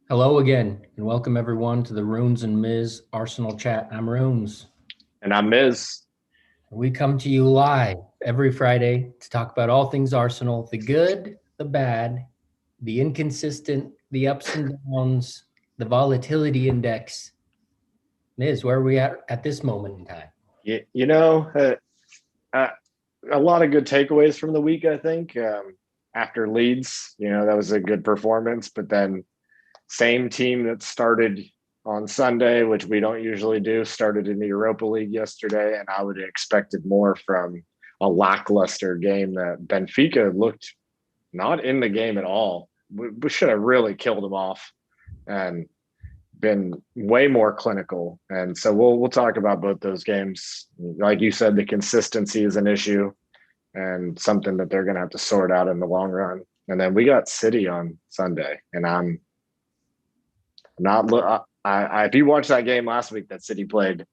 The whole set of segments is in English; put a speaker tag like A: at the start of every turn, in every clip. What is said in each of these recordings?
A: Hello again, and welcome everyone to the ROONS and MIZZ Arsenal chat. I'm ROONS.
B: And I'm Miz.
A: We come to you live every Friday to talk about all things Arsenal, the good, the bad, the inconsistent, the ups and downs, the volatility index. MIZZ, where are we at this moment in time?
B: You, you know, uh, uh, a lot of good takeaways from the week, I think. After Leeds, that was a good performance. But then, same team that started on Sunday, which we don't usually do, started in the Europa League yesterday. And I would have expected more from a lackluster game that Benfica looked not in the game at all. We should have really killed them off. And been way more clinical. And so we'll talk about both those games. Like you said, the consistency is an issue and something that they're going to have to sort out in the long run. And then we got City on Sunday, and I'm not. If you watched that game last week that City played,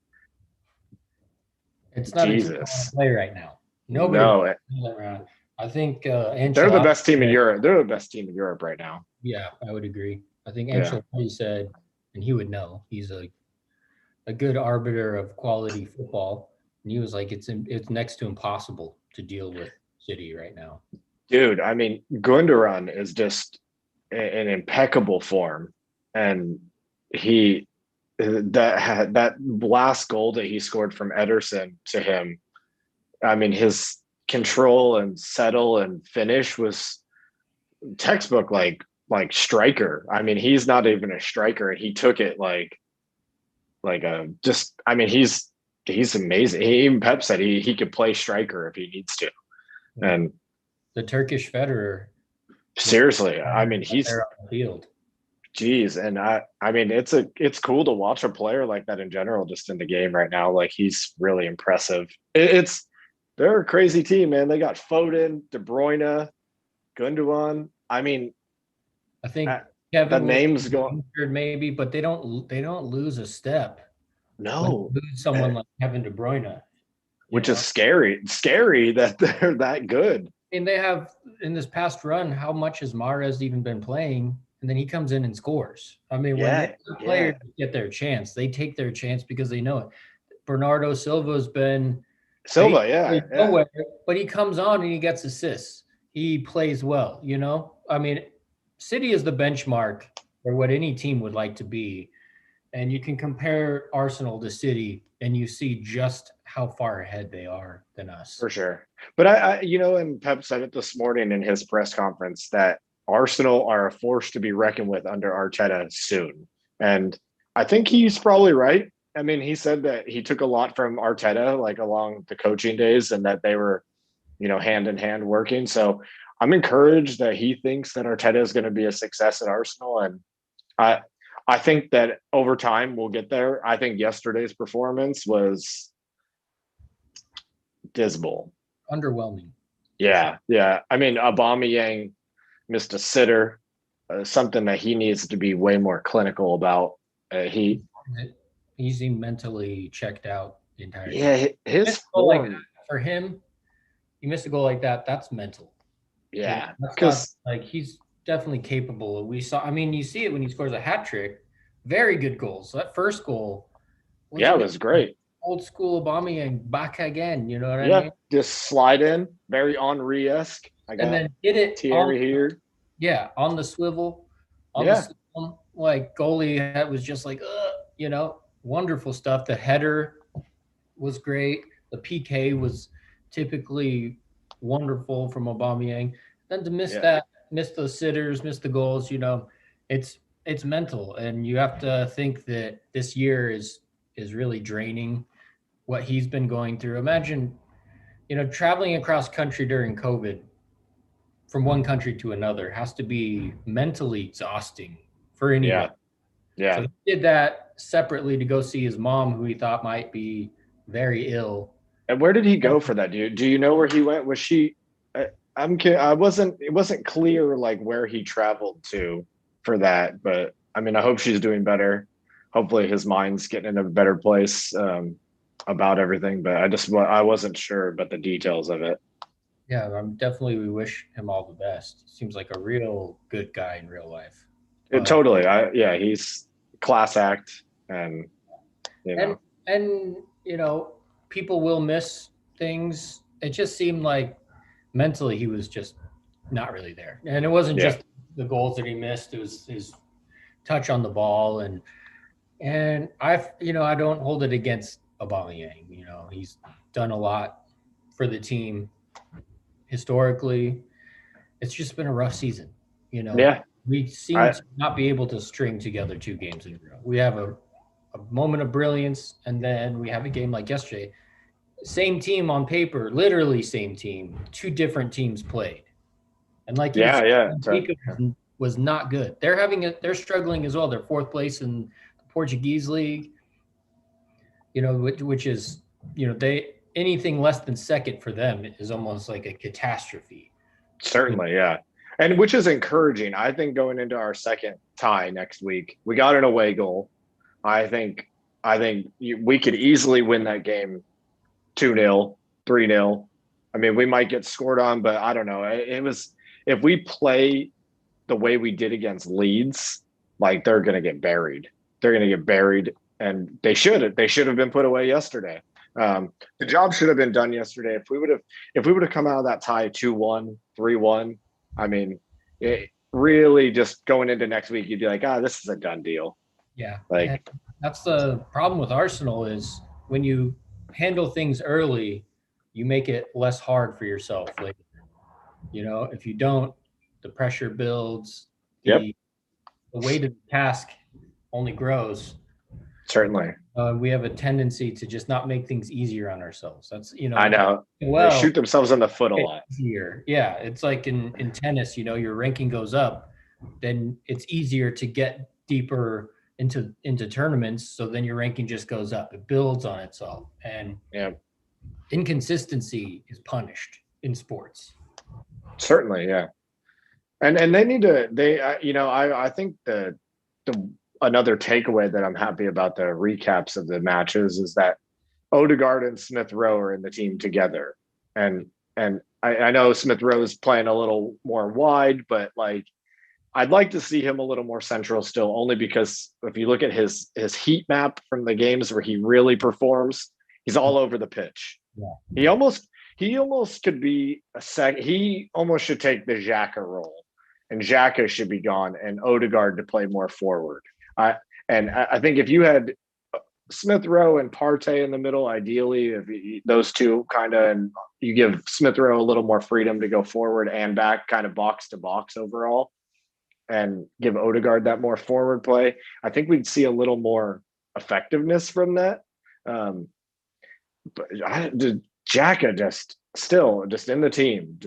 A: It's not a team I want to
B: Jesus,
A: play right now. Nobody wants
B: no,
A: to play around. I think
B: they're the
A: Ancelotti
B: best team in
A: said,
B: Europe. They're the best team in Europe right now.
A: yeah, I would agree. I think
B: Yeah,
A: Ancelotti said, and he would know, he's a good arbiter of quality football. And he was like, it's next to impossible to deal with City right now.
B: dude. I mean, Gundogan is just in impeccable form, and he that last goal that he scored from Ederson to him. I mean, his control and settle and finish was textbook like striker. I mean, he's not even a striker, and he took it like a just. I mean, he's amazing. Even Pep said he could play striker if he needs to.
A: Yeah.
B: And
A: The Turkish Federer was
B: seriously, I mean, he's
A: there on the field.
B: geez, and I mean it's cool to watch a player like that in general, just in the game right now. Like he's really impressive. It's they're a crazy team, man. They got Foden, De Bruyne, Gundogan. I mean,
A: I think
B: the
A: Kevin will
B: names
A: be
B: go
A: injured maybe, but they don't lose a step when
B: no,
A: they lose someone like Kevin De Bruyne. You
B: which
A: know,
B: is scary. Scary that they're that good.
A: and they have in this past run, how much has Mahrez even been playing? And then he comes in and scores. I mean, when
B: Yeah,
A: the
B: yeah.
A: players get their chance, they take their chance because they know it. Bernardo Silva's been
B: Silva,
A: basically
B: yeah, yeah,
A: nowhere, but he comes on and he gets assists. He plays well, you know? I mean, City is the benchmark for what any team would like to be. And you can compare Arsenal to City and you see just how far ahead they are than us.
B: for sure. But and Pep said it this morning in his press conference that Arsenal are a force to be reckoned with under Arteta soon. And I think he's probably right. I mean, he said that he took a lot from Arteta, like along the coaching days, and that they were, hand in hand working. So I'm encouraged that he thinks that Arteta is going to be a success at Arsenal. And I, I think that over time we'll get there. I think yesterday's performance was dismal.
A: Underwhelming for sure.
B: Yeah, yeah. I mean, Aubameyang missed a sitter, something that he needs to be way more clinical about. He,
A: He's mentally checked out the entire game.
B: yeah, his
A: Missed a goal like that
B: form,
A: for him. You missed a goal like that. That's mental. You know,
B: yeah,
A: that's not
B: because
A: like he's definitely capable. We saw. I mean, you see it when he scores a hat trick. Very good goals. So that first goal was
B: yeah, it
A: amazing.
B: was great.
A: Old school Aubameyang back again. You know what I
B: Yeah,
A: mean?
B: just slide in, very Henri esque. I
A: And
B: got
A: then hit it on,
B: Thierry here.
A: yeah, on the swivel, on the
B: Yeah,
A: slalom. Like goalie that was just like, wonderful stuff. The header was great. The PK was typically wonderful from Aubameyang. Then to miss
B: yeah,
A: that, miss those sitters, miss the goals, it's it's mental, and you have to think that this year is really draining what he's been going through. Imagine, traveling across country during COVID from one country to another has to be mentally exhausting for anyone.
B: yeah,
A: So
B: yeah.
A: he did that separately to go see his mom, who he thought might be very ill.
B: And where did he go for that? Do you know where he went? Was she? I, I wasn't. It wasn't clear like where he traveled to for that. But I mean, I hope she's doing better. Hopefully, his mind's getting in a better place about everything. But I wasn't sure about the details of it.
A: Yeah, definitely we wish him all the best. Seems like a real good guy in real life. But
B: Totally. Yeah, he's class act, and you
A: and
B: know,
A: and people will miss things. It just seemed like mentally he was just not really there, and it wasn't
B: yeah,
A: just the goals that he missed. It was his touch on the ball, and I don't hold it against Aubameyang. He's done a lot for the team historically. It's just been a rough season. You know,
B: yeah.
A: we seem
B: I
A: to not be able to string together 2 games in a row. We have a moment of brilliance, and then we have a game like yesterday. Same team on paper, literally same team, 2 different teams played. And like you said,
B: yeah.
A: Benfica was not good. They're struggling as well. They're fourth place in the Portuguese league, which is, they anything less than second for them is almost like a catastrophe.
B: Certainly, yeah. And which is encouraging. I think going into our second tie next week, we got an away goal. I think we could easily win that game 2-0, 3-0. I mean, we might get scored on, but I don't know. It was if we play the way we did against Leeds, like they're going to get buried. They're going to get buried, and they should. They should have been put away yesterday. The job should have been done yesterday. If we would have come out of that tie 2-1, 3-1, I mean, it really just going into next week, you'd be like, this is a done deal.
A: Yeah. And
B: Like,
A: that's the problem with Arsenal is when you handle things early, you make it less hard for yourself later. If you don't, the pressure builds,
B: yep,
A: the weight of the task only grows.
B: certainly.
A: We have a tendency to just not make things easier on ourselves. That's,
B: I know they
A: well,
B: shoot themselves in the foot a
A: it's
B: lot.
A: easier. Yeah. It's like in tennis, your ranking goes up, then it's easier to get deeper into tournaments. So then your ranking just goes up. It builds on itself. And
B: Yeah,
A: inconsistency is punished in sports.
B: certainly. Yeah, and they need to. I think the another takeaway that I'm happy about the recaps of the matches is that Odegaard and Smith Rowe are in the team together, and I know Smith Rowe is playing a little more wide, but like I'd like to see him a little more central still, only because if you look at his heat map from the games where he really performs, he's all over the pitch.
A: Yeah.
B: He almost could be a sec. He almost should take the Xhaka role, and Xhaka should be gone, and Odegaard to play more forward. I think if you had Smith Rowe and Partey in the middle, ideally, if those two kind of, and you give Smith Rowe a little more freedom to go forward and back, kind of box to box overall, and give Odegaard that more forward play, I think we'd see a little more effectiveness from that. But Xhaka just in the team,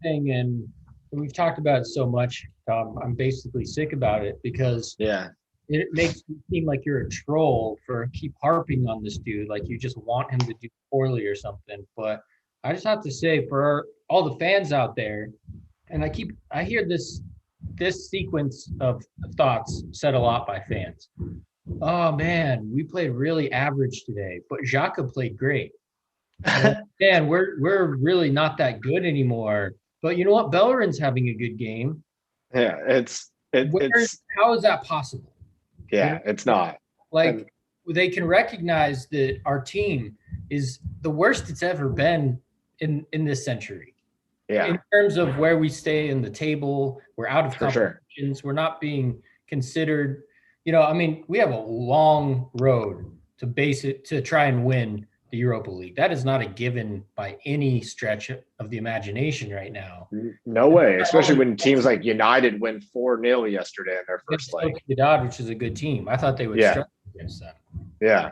A: And we've talked about it so much. I'm basically sick about it because
B: Yeah,
A: it makes you seem like you're a troll for keep harping on this dude, like you just want him to do poorly or something. But I just have to say, for all the fans out there, and I hear this sequence of thoughts said a lot by fans. Oh man, we played really average today, but Xhaka played great. Man, we're really not that good anymore. But you know what? Bellerin's having a good game.
B: yeah.
A: How is that possible? You know,
B: It's not. And
A: like they can recognize that our team is the worst it's ever been in this century.
B: yeah,
A: In terms of where we stay in the table, we're out of
B: for sure.
A: competitions. We're not being considered. We have a long road to base it to try and win the Europa League. That is not a given by any stretch of the imagination right now.
B: No way, especially when teams like United win 4-0 yesterday in their first leg.
A: Which is a good team. I thought they would
B: Yeah,
A: struggle against them.
B: yeah.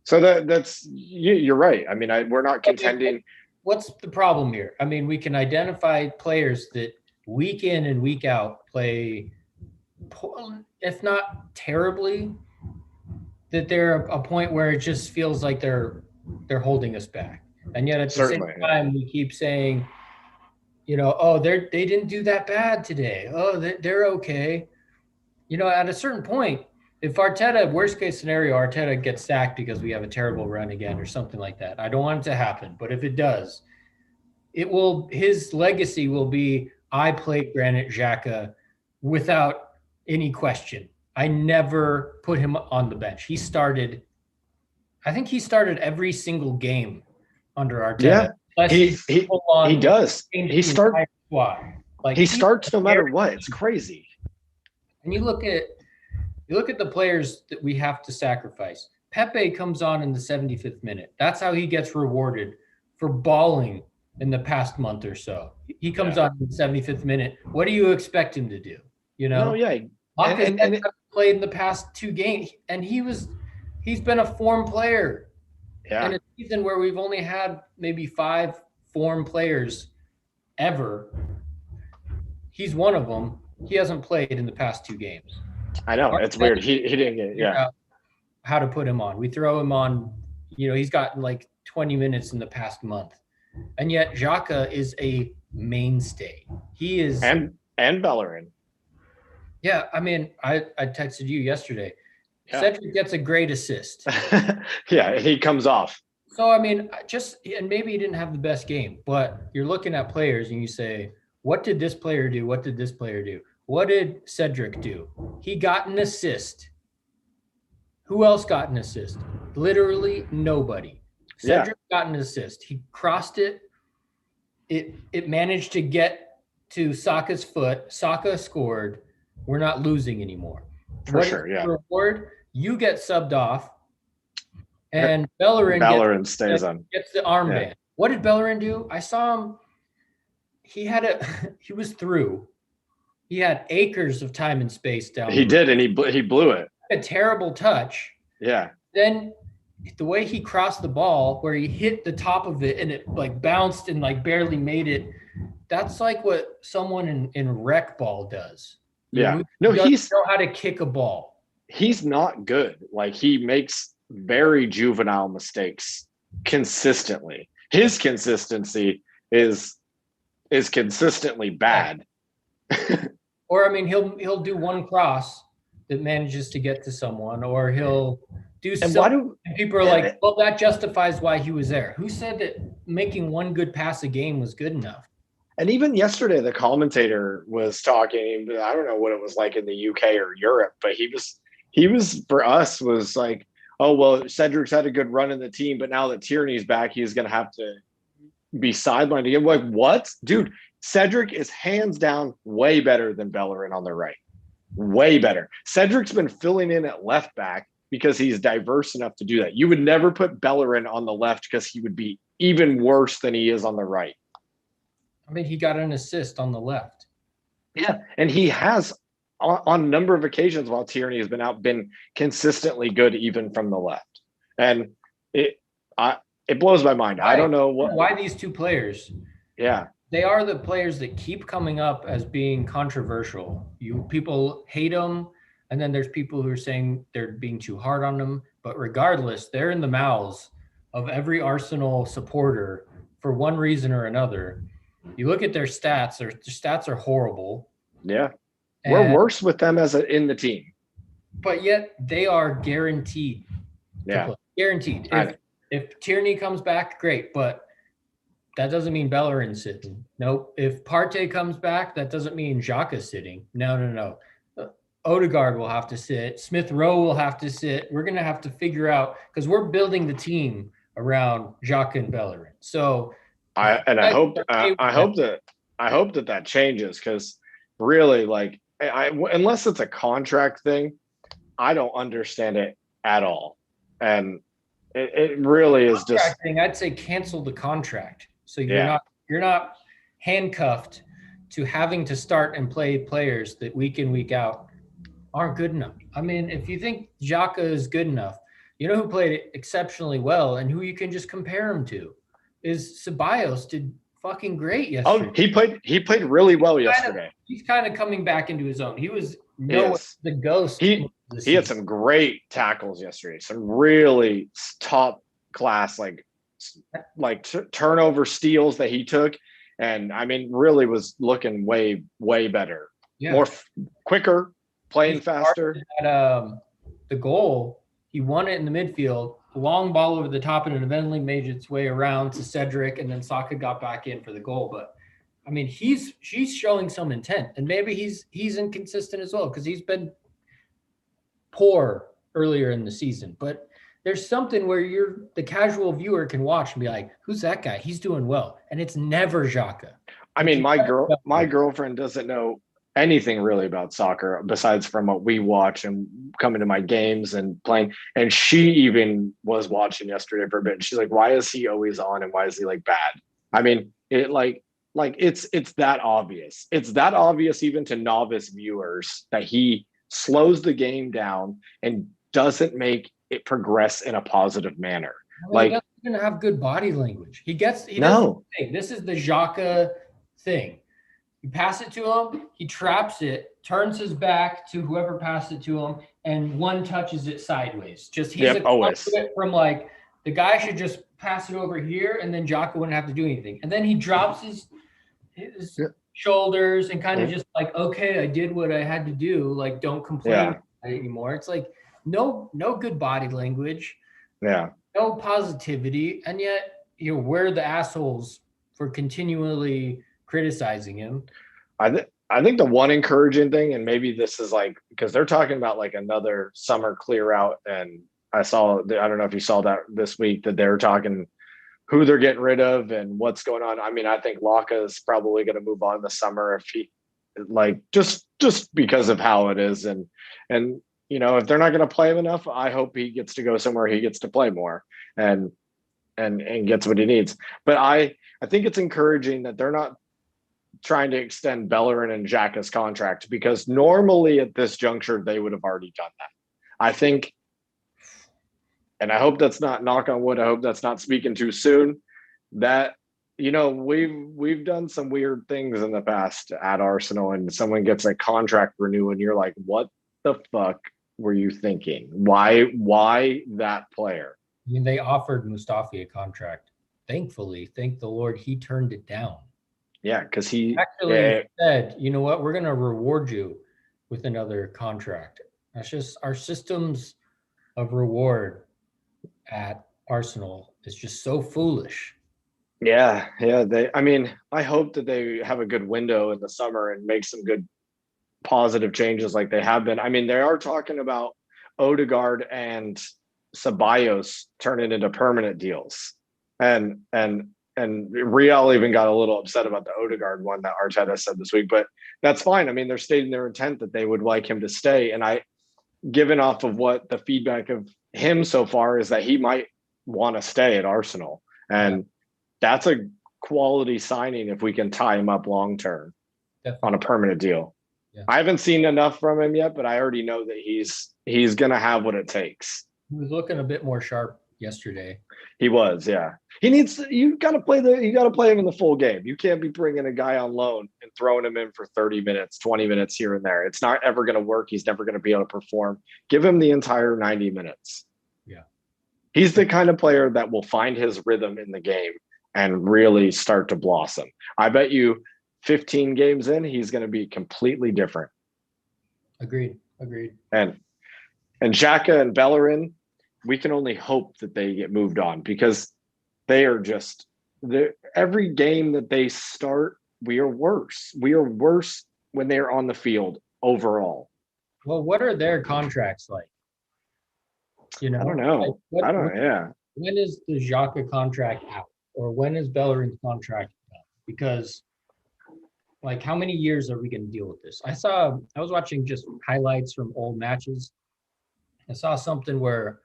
B: So that's you're right. I mean, we're not contending.
A: What's the problem here? I mean, we can identify players that week in and week out play, if not terribly, that they're a point where it just feels like they're holding us back. And yet at the
B: Certainly,
A: same time, we keep saying, oh, they didn't do that bad today. Oh, they're okay. At a certain point, if Arteta, worst case scenario, Arteta gets sacked because we have a terrible run again or something like that. I don't want it to happen, but if it does, his legacy will be, I played Granit Xhaka without any question. I never put him on the bench. I think he started every single game under
B: Yeah,
A: Arteta. Unless
B: he
A: he
B: he
A: full
B: he
A: on
B: does.
A: changed the entire squad. Like
B: He starts no matter what. It's crazy.
A: and you look at the players that we have to sacrifice. Pepe comes on in the 75th minute. That's how he gets rewarded for balling in the past month or so. He comes on in the 75th minute. What do you expect him to do? You
B: No,
A: know,
B: yeah,
A: Lacazette played in the past 2 games, and he's been a form player.
B: yeah.
A: In a season where we've only had maybe 5 form players ever, he's one of them. He hasn't played in the past 2 games.
B: I know it's weird. He didn't get
A: How to put him on. We throw him on, he's gotten like 20 minutes in the past month. And yet Xhaka is a mainstay. He is
B: and Bellerin.
A: Yeah, I mean, I texted you yesterday.
B: Yeah.
A: Cedric gets a great assist.
B: Yeah, he comes off.
A: So I mean, and maybe he didn't have the best game, but you're looking at players and you say, what did this player do? What did this player do? What did Cedric do? He got an assist. Who else got an assist? Literally nobody. Cedric got an assist. He crossed it. It managed to get to Saka's foot. Saka scored. We're not losing anymore.
B: For sure, yeah.
A: Reward, you get subbed off, and Bellerin
B: gets
A: the armband. Yeah. What did Bellerin do? I saw him. He was through. He had acres of time and space down.
B: He did, and he blew it.
A: A terrible touch.
B: Yeah.
A: Then the way he crossed the ball, where he hit the top of it and it like bounced and like barely made it. That's like what someone in rec ball does.
B: Yeah.
A: He doesn't know how to kick a ball.
B: He's not good. Like, he makes very juvenile mistakes consistently. His consistency is consistently bad.
A: Or I mean, he'll do one cross that manages to get to someone, or he'll do something. And people are like, well, that justifies why he was there. Who said that making one good pass a game was good enough?
B: And even yesterday, the commentator was talking. I don't know what it was like in the UK or Europe, but he was for us was like, oh, well, Cedric's had a good run in the team, but now that Tierney's back, he's going to have to be sidelined again. Like, what? Dude, Cedric is hands down way better than Bellerin on the right. Way better. Cedric's been filling in at left back because he's diverse enough to do that. You would never put Bellerin on the left because he would be even worse than he is on the right.
A: I mean, he got an assist on the left.
B: Yeah, and he has on a number of occasions while Tierney has been out, been consistently good even from the left. And it blows my mind. I don't know
A: why these two players.
B: Yeah.
A: They are the players that keep coming up as being controversial. People hate them, and then there's people who are saying they're being too hard on them. But regardless, they're in the mouths of every Arsenal supporter for one reason or another. You look at their stats; their stats are horrible.
B: Yeah, we're worse with them in the team.
A: But yet they are guaranteed.
B: Yeah,
A: guaranteed. If Tierney comes back, great, but that doesn't mean Bellerin's sitting. Nope. If Partey comes back, that doesn't mean Xhaka's sitting. No. Odegaard will have to sit. Smith Rowe will have to sit. We're going to have to figure out, because we're building the team around Xhaka and Bellerin. So
B: I hope that changes, because really, like, unless it's a contract thing, I don't understand it at all. And it really is just
A: thing. I'd say cancel the contract. So you're not handcuffed to having to start and play players that week in, week out aren't good enough. I mean, if you think Xhaka is good enough, you know who played exceptionally well and who you can just compare him to is Ceballos. Did fucking great yesterday.
B: Oh, he played really well yesterday.
A: He's kind of coming back into his own. He was the ghost.
B: He had some great tackles yesterday. Some really top class, like turnover steals that he took, and I mean, really was looking way better. Yeah. More quicker, playing faster.
A: At the goal, he won it in the midfield. A long ball over the top, and it eventually made its way around to Cedric, and then Saka got back in for the goal. But I mean, she's showing some intent, and maybe he's inconsistent as well because he's been poor earlier in the season. But there's something where the casual viewer can watch and be like, "Who's that guy? He's doing well," and it's never Xhaka.
B: I mean, my girlfriend doesn't know anything really about soccer besides from what we watch and coming to my games and playing. And she even was watching yesterday for a bit. And she's like, "Why is he always on? And why is he like bad?" I mean, it like it's that obvious. It's that obvious even to novice viewers that he slows the game down and doesn't make it progress in a positive manner.
A: I mean,
B: Like,
A: he doesn't even have good body language. He doesn't.
B: no,
A: This is the Xhaka thing. You pass it to him, he traps it, turns his back to whoever passed it to him, and one touches it sideways. Just he's a conduit from like the guy should just pass it over here, and then Xhaka wouldn't have to do anything. And then he drops his shoulders and kind of just like, okay, I did what I had to do. Like, don't complain anymore. It's like no good body language.
B: Yeah.
A: No positivity, and yet we're the assholes for continually criticizing him.
B: I think the one encouraging thing, and maybe this is like because they're talking about like another summer clear out, and I don't know if you saw that this week that they're talking who they're getting rid of and what's going on. I mean, I think Laka is probably going to move on this summer if he like just because of how it is, and if they're not going to play him enough, I hope he gets to go somewhere he gets to play more and gets what he needs. But I think it's encouraging that they're not trying to extend Bellerin and Xhaka's contract because normally at this juncture they would have already done that. I think, and I hope that's not, knock on wood, I hope that's not speaking too soon, that we've done some weird things in the past at Arsenal, and someone gets a contract renew and you're like, what the fuck were you thinking? Why that player?
A: I mean, they offered Mustafi a contract. Thankfully, thank the Lord, he turned it down.
B: Yeah, because he
A: actually said, "You know what? We're going to reward you with another contract." That's just our systems of reward at Arsenal is just so foolish.
B: Yeah. I hope that they have a good window in the summer and make some good positive changes like they have been. I mean, they are talking about Odegaard and Ceballos turning into permanent deals. And Real even got a little upset about the Odegaard one that Arteta said this week, but that's fine. I mean, they're stating their intent that they would like him to stay. And given off of what the feedback of him so far is that he might want to stay at Arsenal. And that's a quality signing if we can tie him up long-term on a permanent deal. Yeah. I haven't seen enough from him yet, but I already know that he's going to have what it takes.
A: He was looking a bit more sharp yesterday.
B: He was, yeah. You got to play him in the full game. You can't be bringing a guy on loan and throwing him in for 30 minutes, 20 minutes here and there. It's not ever going to work. He's never going to be able to perform. Give him the entire 90 minutes.
A: Yeah.
B: He's the kind of player that will find his rhythm in the game and really start to blossom. I bet you 15 games in, he's going to be completely different.
A: Agreed.
B: And Xhaka and Bellerin, we can only hope that they get moved on because they are just every game that they start, we are worse. We are worse when they're on the field overall.
A: Well, what are their contracts like?
B: I don't know.
A: When is the Xhaka contract out? Or when is Bellerin's contract out? Because like how many years are we going to deal with this? I was watching just highlights from old matches. I saw something where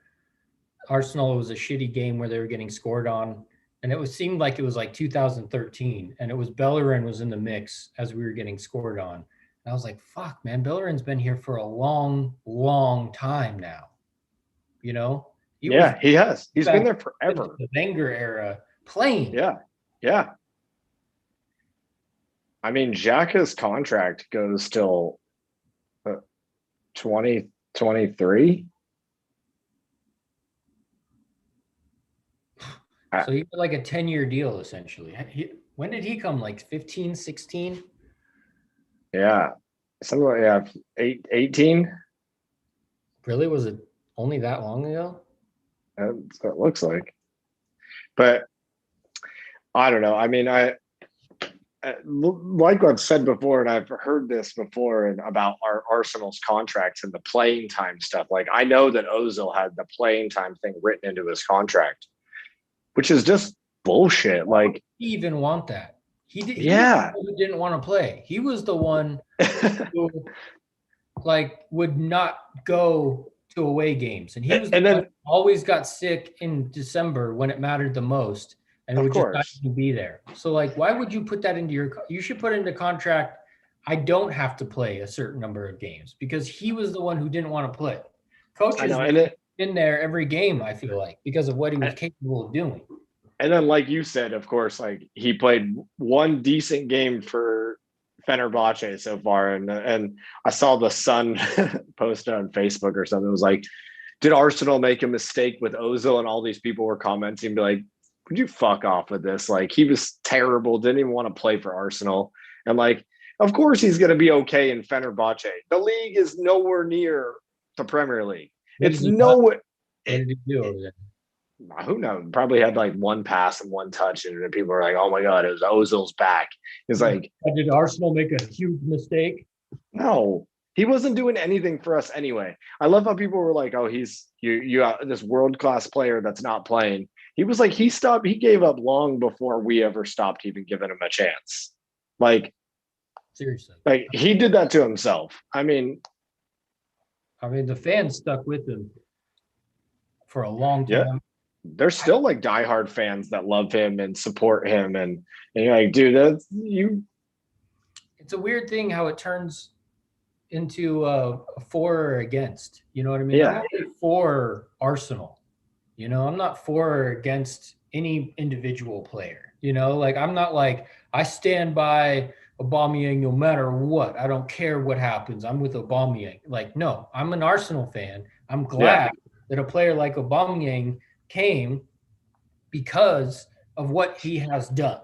A: Arsenal was a shitty game where they were getting scored on, and seemed like it was like 2013, and it was Bellerin was in the mix as we were getting scored on. And I was like, fuck, man, Bellerin's been here for a long, long time now. He has. He's been there forever. The Wenger era playing.
B: Yeah. I mean, Xhaka's contract goes till 2023.
A: So he had like a 10-year deal, essentially. When did he come? Like 15, 16?
B: Yeah. Something like 18.
A: Really? Was it only that long ago?
B: That's what it looks like. But I don't know. I mean, like I've said before, and I've heard this before, and about our Arsenal's contracts and the playing time stuff. Like I know that Ozil had the playing time thing written into his contract, which is just bullshit. Like
A: He even want that. He was the
B: yeah.
A: one who didn't want to play. He was the one who like would not go to away games, and he was the
B: And
A: one
B: then,
A: who always got sick in December when it mattered the most, and
B: of
A: would just not
B: course,
A: even be there. So like, why would you put that into your? You should put into contract. I don't have to play a certain number of games because he was the one who didn't want to play.
B: I
A: Coaches
B: know.
A: were in there every game. I feel like because of what he was capable of doing.
B: And then, like you said, of course, like he played one decent game for Fenerbahce so far, and I saw the Sun post on Facebook or something. It was like, did Arsenal make a mistake with Ozil? And all these people were commenting, be like, "Would you fuck off with this? Like he was terrible, didn't even want to play for Arsenal." And like, of course he's going to be okay in Fenerbahce. The league is nowhere near the Premier League.
A: What
B: It's
A: did he what
B: nowhere.
A: did he do over there?
B: Who knows? Probably had like one pass and one touch, and people are like, "Oh my god, it was Ozil's back." It's like,
A: Did Arsenal make a huge mistake?
B: no, he wasn't doing anything for us anyway. I love how people were like, "Oh, he's you got this world class player that's not playing." He was like, he gave up long before we ever stopped even giving him a chance. Like,
A: Seriously.
B: like he did that to himself. I mean,
A: The fans stuck with him for a long
B: yeah,
A: time.
B: there's still like diehard fans that love him and support him, and you're like, dude, that's you.
A: It's a weird thing how it turns into a for or against. You know what I mean? I'm
B: Yeah,
A: only for Arsenal. I'm not for or against any individual player. Like I'm not like I stand by Aubameyang no matter what. I don't care what happens. I'm with Aubameyang. Like no, I'm an Arsenal fan. I'm
B: yeah,
A: glad that a player like Aubameyang came because of what he has done.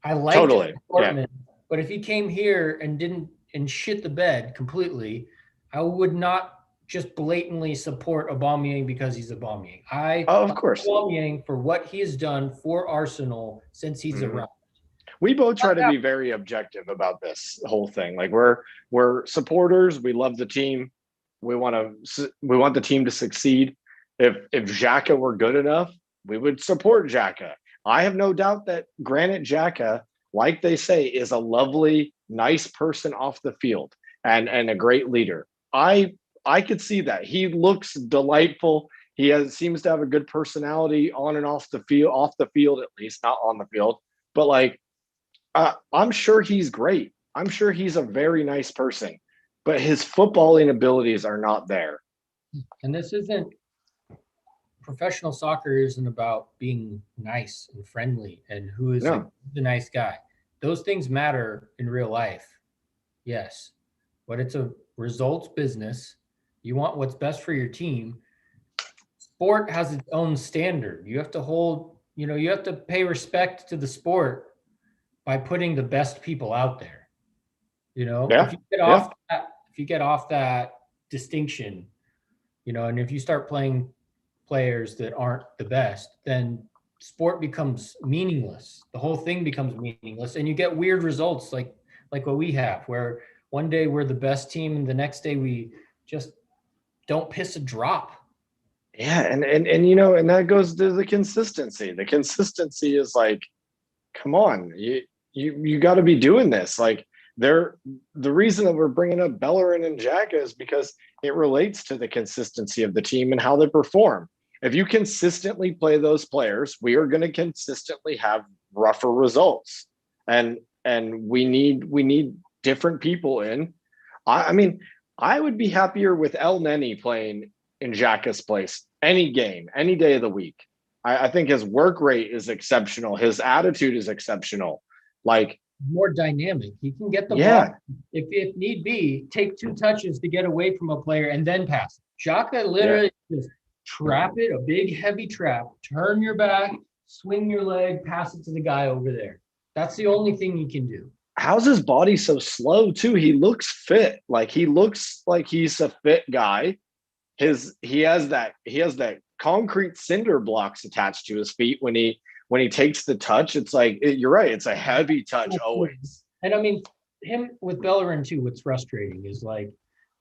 A: I liked his
B: totally. Yeah.
A: department, but if he came here and didn't and shit the bed completely, I would not just blatantly support Aubameyang because he's Aubameyang. I
B: Oh, of
A: like
B: course.
A: Aubameyang for what he has done for Arsenal since he's
B: Mhm.
A: around.
B: We both try to be very objective about this whole thing. Like we're supporters. We love the team. We want the team to succeed. If Xhaka were good enough, we would support Xhaka. I have no doubt that Granit Xhaka, like they say, is a lovely, nice person off the field and a great leader. I could see that. He looks delightful. Seems to have a good personality on and off the field at least, not on the field. But like I'm sure he's great. I'm sure he's a very nice person, but his footballing abilities are not there.
A: And this isn't professional soccer isn't about being nice and friendly and who is
B: No.
A: the nice guy. Those things matter in real life. Yes. But it's a results business. You want what's best for your team. Sport has its own standard. You have to you have to pay respect to the sport by putting the best people out there. If
B: Yeah.
A: you get
B: Yeah.
A: off that distinction, and if you start playing players that aren't the best, then sport becomes meaningless. The whole thing becomes meaningless, and you get weird results like what we have, where one day we're the best team, and the next day we just don't piss a drop.
B: Yeah. And and that goes to the consistency. The consistency is like, come on, you got to be doing this. Like the reason that we're bringing up Bellerin and Xhaka is because it relates to the consistency of the team and how they perform. If you consistently play those players, we are going to consistently have rougher results, and we need different people in. I mean, I would be happier with El Neni playing in Xhaka's place any game, any day of the week. I think his work rate is exceptional. His attitude is exceptional. Like,
A: More dynamic. He can get the ball
B: yeah,
A: if need be, take 2 touches to get away from a player and then pass. Xhaka
B: yeah.
A: literally just trap it, a big heavy trap, turn your back, swing your leg, pass it to the guy over there. That's the only thing he can do.
B: How's his body so slow too? He looks fit. Like he looks like he's a fit guy. He has that concrete cinder blocks attached to his feet when he takes the touch, it's like you're right. It's a heavy touch always.
A: And I mean, him with Bellerin too. What's frustrating is like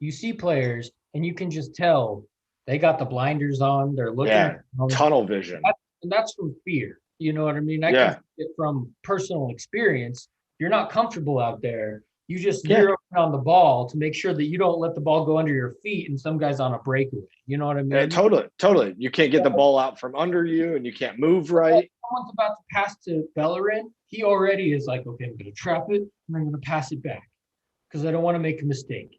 A: you see players and you can just tell they got the blinders on. They're looking
B: Yeah, tunnel vision.
A: and that's from fear. You know what I mean? I can
B: Yeah,
A: see it from personal experience. You're not comfortable out there. You just
B: yeah,
A: zero in on the ball to make sure that you don't let the ball go under your feet and some guy's on a breakaway. You know what I
B: yeah,
A: mean?
B: totally, totally. You can't get the ball out from under you, and you can't move right.
A: Someone's about to pass to Bellerin. He already is like, okay, I'm going to trap it and I'm going to pass it back because I don't want to make a mistake.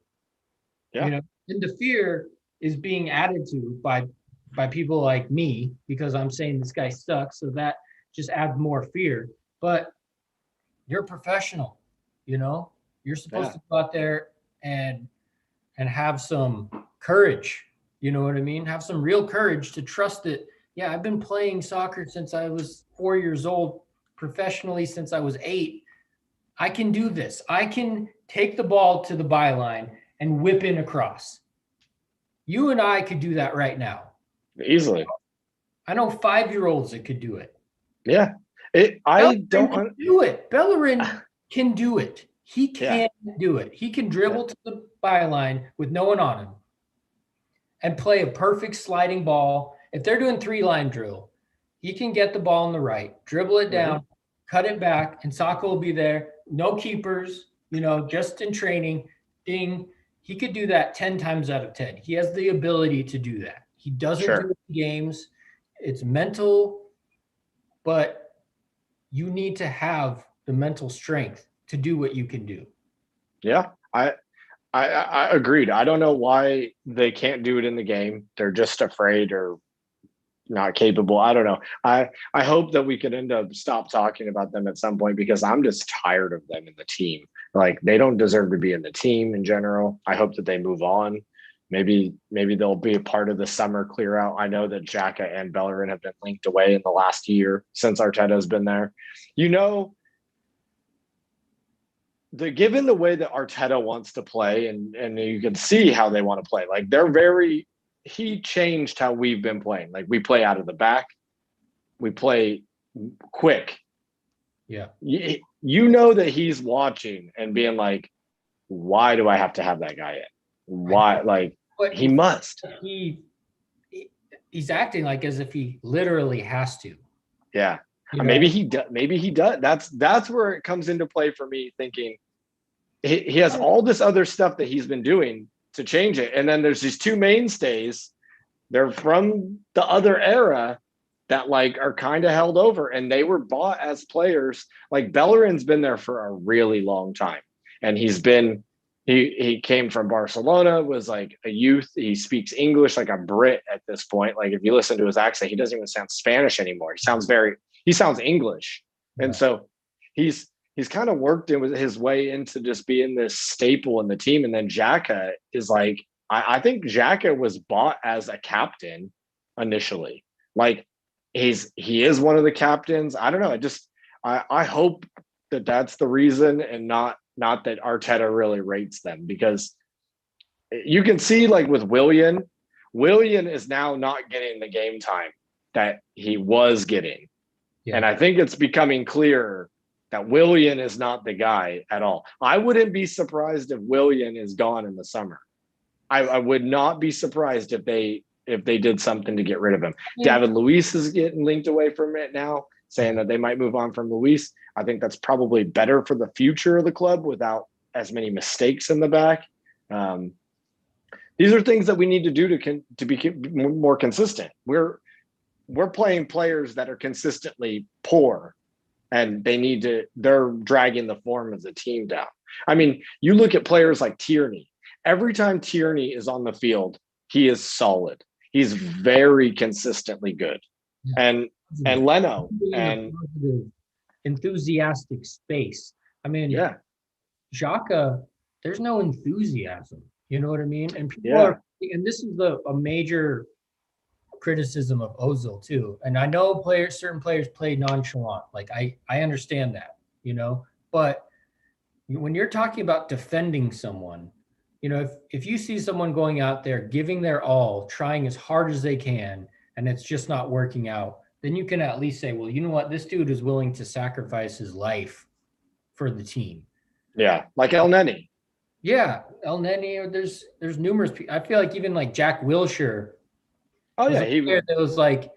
B: Yeah,
A: You know, and the fear is being added to by people like me because I'm saying this guy sucks. So that just adds more fear. But you're a professional, you know, you're supposed
B: yeah,
A: to go out there and have some courage. You know what I mean? Have some real courage to trust that. Yeah, I've been playing soccer since I was 4 years old, professionally since I was 8. I can do this. I can take the ball to the byline and whip in across. You and I could do that right now.
B: easily.
A: I know 5-year-olds that could do it.
B: Yeah, I
A: Bellerin
B: don't.
A: can do it. Bellerin can do it. He
B: Yeah,
A: can do it. He can dribble
B: yeah,
A: to the byline with no one on him and play a perfect sliding ball. If they're doing 3-line drill, he can get the ball on the right, dribble it
B: mm-hmm.
A: down, cut it back, and Saka will be there. No keepers, you know, just in training. Ding. He could do that 10 times out of 10. He has the ability to do that. He doesn't do
B: Sure.
A: it in games. It's mental, but you need to have the mental strength to do what you can do.
B: Yeah, I agreed. I don't know why they can't do it in the game. They're just afraid or not capable. I don't know. I hope that we could end up stop talking about them at some point because I'm just tired of them in the team. Like they don't deserve to be in the team in general. I hope that they move on. Maybe they'll be a part of the summer clear out. I know that Xhaka and Bellerin have been linked away in the last year since Arteta's been there. You know, given the way that Arteta wants to play, and you can see how they want to play, like he changed how we've been playing. Like we play out of the back, we play quick.
A: Yeah.
B: You know that he's watching and being like, why do I have to have that guy in? Why? Like
A: But
B: he must.
A: He's acting like as if he literally has to.
B: Yeah.
A: You know?
B: Maybe he does. Maybe he does. That's where it comes into play for me. Thinking he has all this other stuff that he's been doing to change it, and then there's these two mainstays. They're from the other era that like are kind of held over, and they were bought as players. Like Bellerin's been there for a really long time, and he came from Barcelona, was like a youth. He speaks English like a Brit at this point. Like if you listen to his accent, he doesn't even sound Spanish anymore. He sounds English.
A: Yeah.
B: And so he's kind of worked his way into just being this staple in the team. And then Xhaka is like, I think Xhaka was bought as a captain initially. Like he is one of the captains. I don't know. I hope that that's the reason and not that Arteta really rates them, because you can see like with Willian is now not getting the game time that he was getting. Yeah. And I think it's becoming clearer that Willian is not the guy at all. I wouldn't be surprised if Willian is gone in the summer. I would not be surprised if they did something to get rid of him. Yeah. David Luiz is getting linked away from it now, saying that they might move on from Luiz. I think that's probably better for the future of the club without as many mistakes in the back. These are things that we need to do to be more consistent. We're playing players that are consistently poor, and they're dragging the form of the team down. I mean, you look at players like Tierney. Every time Tierney is on the field, he is solid. He's very consistently good. Yeah. And Leno and
A: enthusiastic space. I mean,
B: yeah,
A: Xhaka, there's no enthusiasm. You know what I mean? And people and this is a major criticism of Ozil too. And I know certain players play nonchalant. Like I understand that, you know, but when you're talking about defending someone, you know, if you see someone going out there, giving their all, trying as hard as they can, and it's just not working out, then you can at least say, well, you know what? This dude is willing to sacrifice his life for the team.
B: Yeah, like El Neni.
A: Yeah, El Neni. There's numerous people. I feel like even like Jack Wilshere
B: Oh
A: was
B: yeah,
A: a player that was like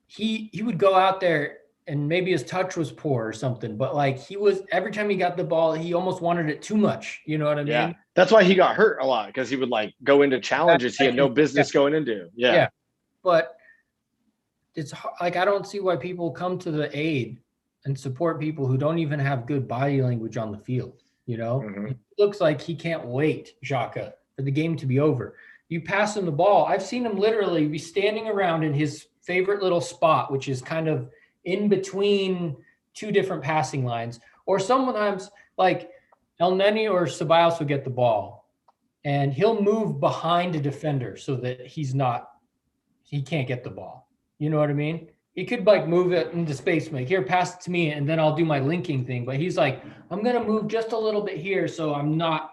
A: he would go out there and maybe his touch was poor or something, but like he was every time he got the ball, he almost wanted it too much. You know what I
B: yeah.
A: mean?
B: That's why he got hurt a lot because he would like go into challenges he had no
A: Yeah,
B: business going into. Yeah,
A: yeah. But it's like I don't see why people come to the aid and support people who don't even have good body language on the field. You know,
B: mm-hmm.
A: it looks like he can't wait, Xhaka, for the game to be over. You pass him the ball. I've seen him literally be standing around in his favorite little spot, which is kind of in between two different passing lines. Or sometimes like El Neni or Ceballos will get the ball and he'll move behind a defender so that he can't get the ball. You know what I mean? He could like move it into space, like here, pass it to me, and then I'll do my linking thing. But he's like, I'm gonna move just a little bit here, so I'm not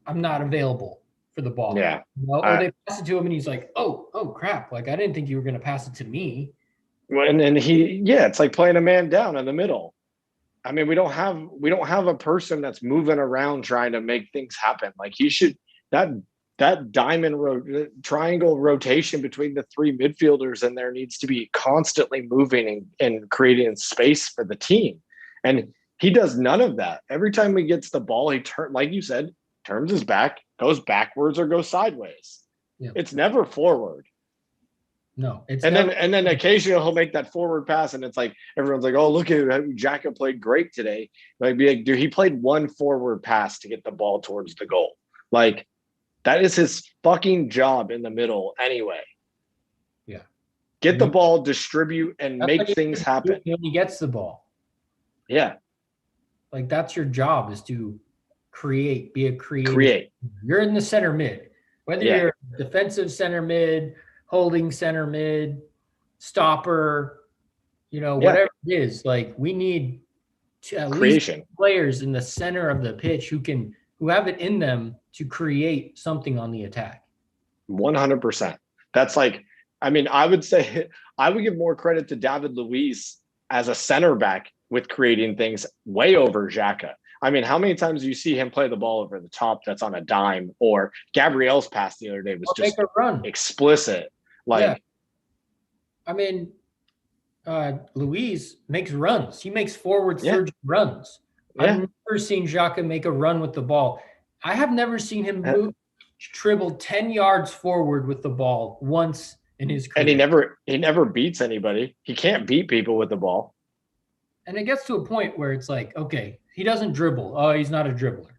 A: available for the ball.
B: Yeah.
A: You know? Or they pass it to him, and he's like, oh crap! Like I didn't think you were gonna pass it to me.
B: And it's like playing a man down in the middle. I mean, we don't have a person that's moving around trying to make things happen. Like he should that triangle rotation between the three midfielders in there needs to be constantly moving and creating space for the team. And he does none of that. Every time he gets the ball, he like you said, turns his back, goes backwards or goes sideways. Yeah. It's never forward.
A: No, it's
B: and then occasionally he'll make that forward pass, and it's like everyone's like, "Oh, look at Xhaka played great today." Like, be like, dude, he played one forward pass to get the ball towards the goal. Like, that is his fucking job in the middle anyway.
A: Yeah,
B: get the ball, distribute, and make things happen
A: when he gets the ball.
B: Yeah,
A: like that's your job is to create, be a creative. You're in the center mid, whether you're defensive center mid, holding center mid, stopper, whatever it is. Like we need at least players in the center of the pitch who have it in them to create something on the attack.
B: 100%. That's like, I mean, I would say I would give more credit to David Luiz as a center back with creating things way over Xhaka. I mean, how many times do you see him play the ball over the top that's on a dime? Or Gabriel's pass the other day was just explicit. Like, yeah.
A: I mean, Luiz makes runs. He makes forward surge runs. I've never seen Xhaka make a run with the ball. I have never seen him dribble 10 yards forward with the ball once in his career.
B: And he never beats anybody. He can't beat people with the ball.
A: And it gets to a point where it's like, okay, he doesn't dribble. Oh, he's not a dribbler.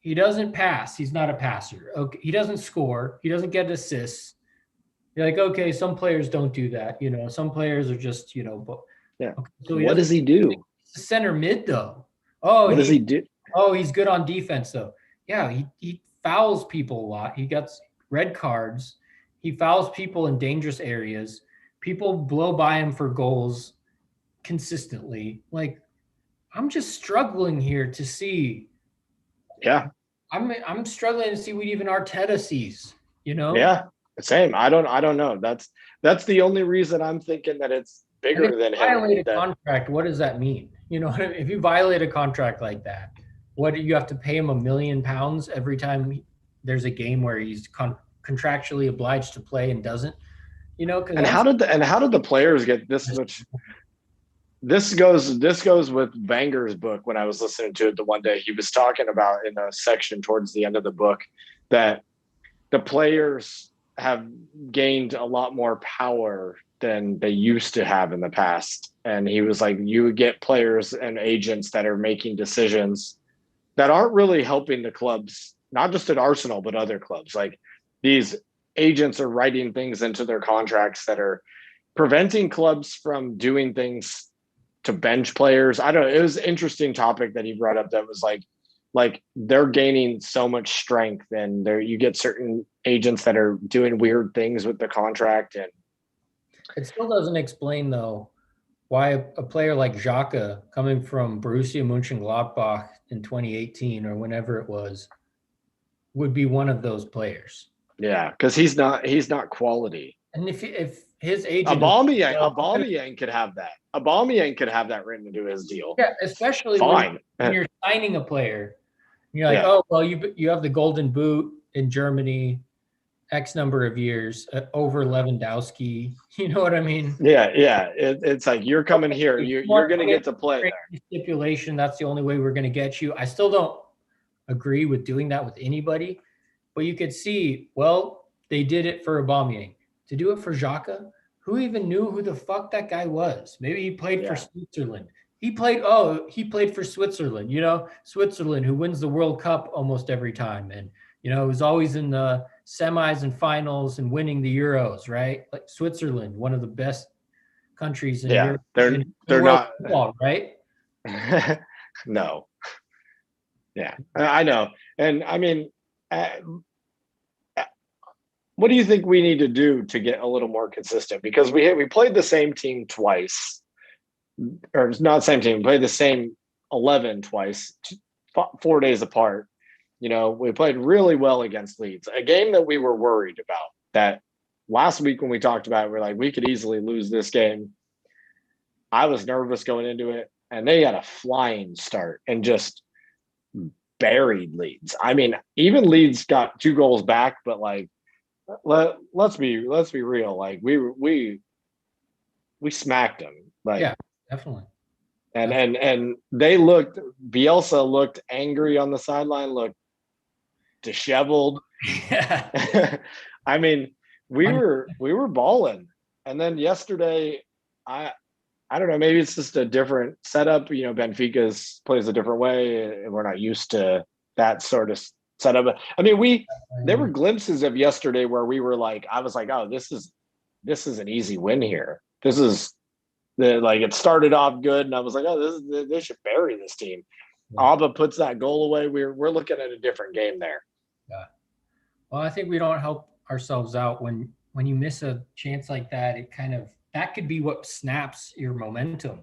A: He doesn't pass. He's not a passer. Okay, he doesn't score. He doesn't get assists. You're like, okay, some players don't do that. Some players are just, but
B: yeah. Okay, so what does he do?
A: He's center mid though. Oh,
B: what does he do?
A: Oh, he's good on defense though. Yeah, he fouls people a lot. He gets red cards. He fouls people in dangerous areas. People blow by him for goals consistently. Like, I'm just struggling here to see.
B: Yeah.
A: I'm struggling to see what even Arteta sees,
B: Yeah. Same. I don't know. That's the only reason I'm thinking that it's bigger than him.
A: Violate a contract. What does that mean? If you violate a contract like that, what do you have to pay him £1 million every time there's a game where he's contractually obliged to play and doesn't?
B: And how did the players get this much? This goes with Wenger's book. When I was listening to it the one day, he was talking about in a section towards the end of the book that the players have gained a lot more power than they used to have in the past. And he was like, you would get players and agents that are making decisions that aren't really helping the clubs, not just at Arsenal, but other clubs. Like these agents are writing things into their contracts that are preventing clubs from doing things to bench players. I don't know. It was an interesting topic that he brought up that was like they're gaining so much strength, and you get certain agents that are doing weird things with the contract. And
A: it still doesn't explain though why a player like Xhaka coming from Borussia Mönchengladbach in 2018 or whenever it was would be one of those players.
B: Yeah, because he's not quality.
A: And if his agent is
B: Aubameyang could have that. Aubameyang could have that written into his deal.
A: yeah, especially
B: Fine.
A: when you're signing a player. You're like,
B: Yeah.
A: oh well, you have the golden boot in Germany, X number of years over Lewandowski. You know what I mean?
B: Yeah. It's like you're coming here. You're going to get to play there.
A: Stipulation. That's the only way we're going to get you. I still don't agree with doing that with anybody, but you could see, well, they did it for Aubameyang. To do it for Xhaka, who even knew who the fuck that guy was? Maybe he played for Switzerland. He played for Switzerland, Switzerland, who wins the World Cup almost every time. And, who's always in the semis and finals and winning the Euros, right? Like Switzerland, one of the best countries in Europe.
B: They're not
A: football, right?
B: No. Yeah, I know. And I mean, what do you think we need to do to get a little more consistent? Because we played the same team twice, or not same team, we played the same 11 twice, 4 days apart. We played really well against Leeds, a game that we were worried about. That last week when we talked about it, we're like, we could easily lose this game. I was nervous going into it, and they had a flying start and just buried Leeds. I mean, even Leeds got 2 goals back, but like, let's be real. Like we smacked them. Like,
A: yeah, definitely.
B: And Bielsa looked angry on the sideline, looked disheveled.
A: Yeah.
B: I mean, we were balling. And then yesterday, I don't know, maybe it's just a different setup. Benfica plays a different way, and we're not used to that sort of setup. I mean, there were glimpses of yesterday where we were like, I was like, oh, this is an easy win here. This is it started off good, and I was like, oh, they should bury this team. Yeah. Alba puts that goal away. We're looking at a different game there.
A: Yeah. Well, I think we don't help ourselves out when you miss a chance like that. That could be what snaps your momentum.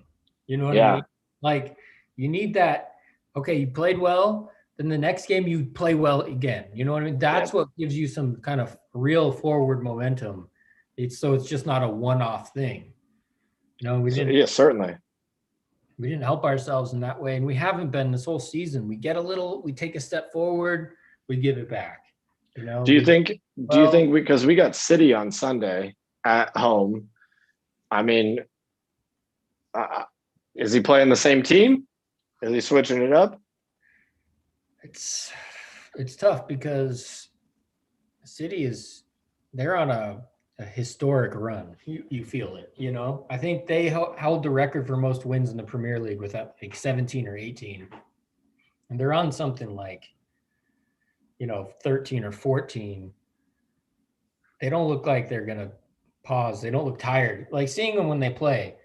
A: You know what I mean? Like, you need that. Okay, you played well. Then the next game you play well again. You know what I mean? That's what gives you some kind of real forward momentum. It's just not a one-off thing.
B: Certainly.
A: We didn't help ourselves in that way, and we haven't been this whole season. We take a step forward, we give it back.
B: Do you think because we got City on Sunday at home? I mean, is he playing the same team? Is he switching it up?
A: It's tough because City they're on a historic run. You feel it, I think they held the record for most wins in the Premier League with like 17 or 18, and they're on something like 13 or 14. They don't look like they're gonna pause. They don't look tired. Like, seeing them when they play,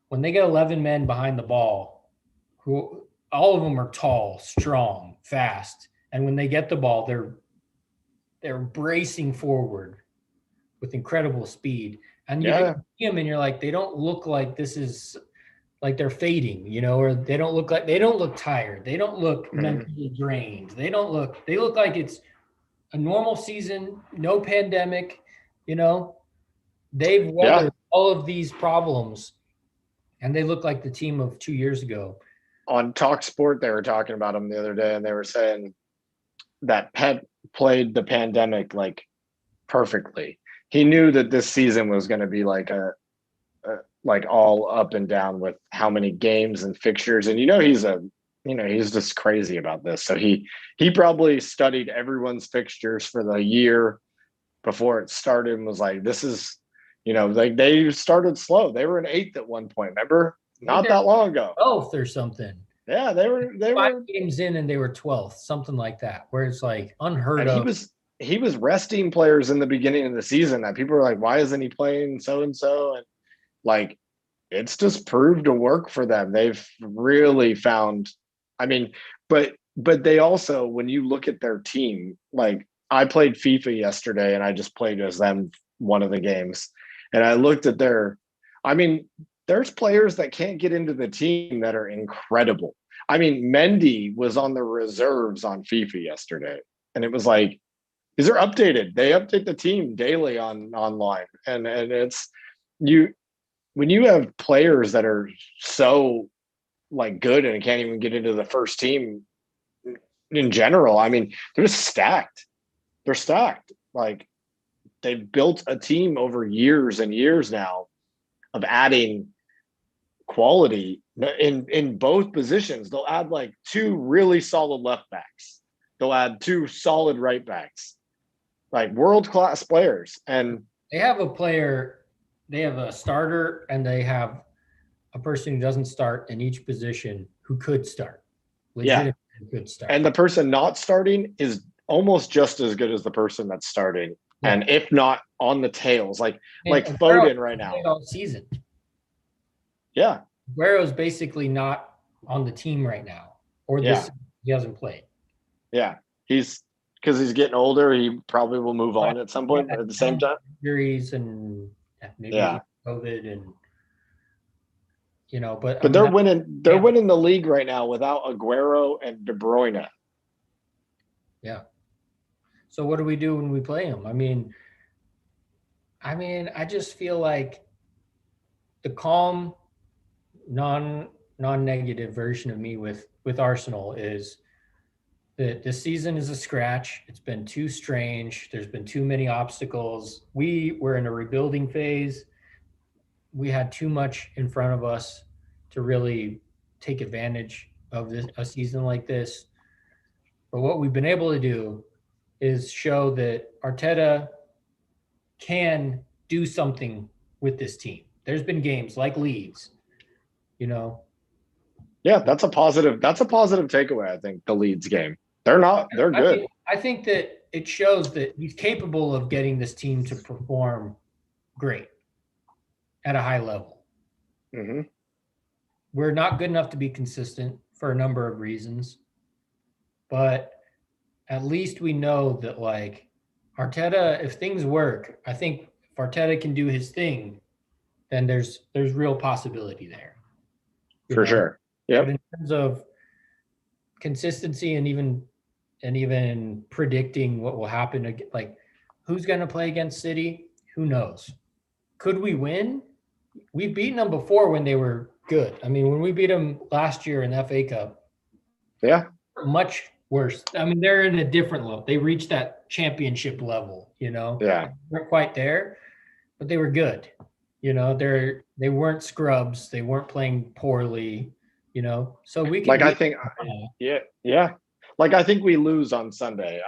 A: when they get 11 men behind the ball, who all of them are tall, strong, fast, and when they get the ball, they're bracing forward with incredible speed. And you can see them, and you're like, they don't look like this is like they're fading, or they don't look tired. They don't look mentally drained. They look like it's a normal season, no pandemic. They've weathered all of these problems, and they look like the team of 2 years ago.
B: On Talk Sport, they were talking about them the other day, and they were saying that Pep played the pandemic like perfectly. He knew that this season was going to be like like all up and down with how many games and fixtures. And he's just crazy about this. So he probably studied everyone's fixtures for the year before it started and was like, this is, like, they started slow. They were in 8th at one point, remember? Not that long ago.
A: 12th or something.
B: Yeah, they were
A: 5 games in and they were 12th, something like that, where it's like unheard of.
B: He was resting players in the beginning of the season that people were like, why isn't he playing so-and-so? And like, it's just proved to work for them. They've really found, I mean, but they also, when you look at their team, like, I played FIFA yesterday and I just played as them one of the games. And I looked at there's players that can't get into the team that are incredible. I mean, Mendy was on the reserves on FIFA yesterday. And it was like, these are updated. They update the team daily online. And it's, you when you have players that are so like good and can't even get into the first team in general, I mean, they're just stacked. They're stacked. Like they've built a team over years and years now of adding quality in both positions. They'll add like two really solid left backs. They'll add two solid right backs, like world class players. And
A: They have a player, they have a starter, and they have a person who doesn't start in each position who could start.
B: yeah,
A: Legitimately could start.
B: and the person not starting is almost just as good as the person that's starting,
A: Yeah.
B: and if not on the tails, like
A: Aguero
B: Foden right now.
A: played all season.
B: Yeah,
A: Aguero's basically not on the team right now, or this he hasn't played.
B: Yeah, he's because he's getting older. He probably will move on at some point, but at the same time,
A: injuries and maybe COVID and but I
B: but
A: mean,
B: they're winning. They're winning the league right now without Aguero and De Bruyne.
A: Yeah. So what do we do when we play them? I mean, I just feel like the calm, non-negative version of me with Arsenal is that this season is a scratch. It's been too strange. There's been too many obstacles. We were in a rebuilding phase. We had too much in front of us to really take advantage of a season like this. But what we've been able to do is show that Arteta can do something with this team. There's been games like Leeds,
B: Yeah, that's a positive. That's a positive takeaway. I think the Leeds game. They're good.
A: I think that it shows that he's capable of getting this team to perform great at a high level.
B: Mm-hmm.
A: We're not good enough to be consistent for a number of reasons, but at least we know that like Arteta, if things work, I think if Arteta can do his thing, then there's real possibility there.
B: For sure. Yeah.
A: But in terms of consistency and even predicting what will happen, like who's going to play against City, who knows? Could we win? We've beaten them before when they were good. I mean, when we beat them last year in the FA Cup,
B: yeah,
A: much worse. I mean, they're in a different level. They reached that championship level,
B: Yeah.
A: They weren't quite there, but they were good. They weren't scrubs. They weren't playing poorly, so we can
B: like I think yeah. Like I think we lose on Sunday.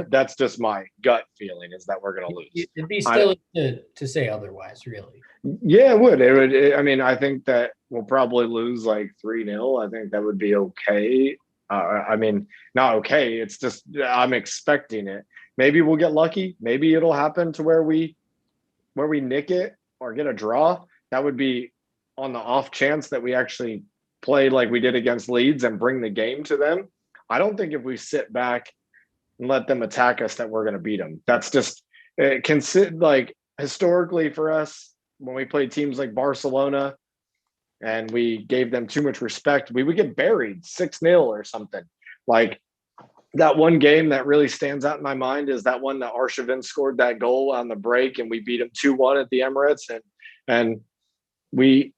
B: That's just my gut feeling is that we're going to lose.
A: It'd be silly to say otherwise, really.
B: Yeah, it would. It would. I mean, I think that we'll probably lose like 3-0. I think that would be okay. I mean, not okay. It's just I'm expecting it. Maybe we'll get lucky. Maybe it'll happen to where we nick it or get a draw. That would be on the off chance that we actually play like we did against Leeds and bring the game to them. I don't think if we sit back and let them attack us that we're going to beat them. That's just like historically for us when we played teams like Barcelona and we gave them too much respect, we would get buried 6-0 or something. Like that one game that really stands out in my mind is that one that Arshavin scored that goal on the break and we beat him 2-1 at the Emirates and we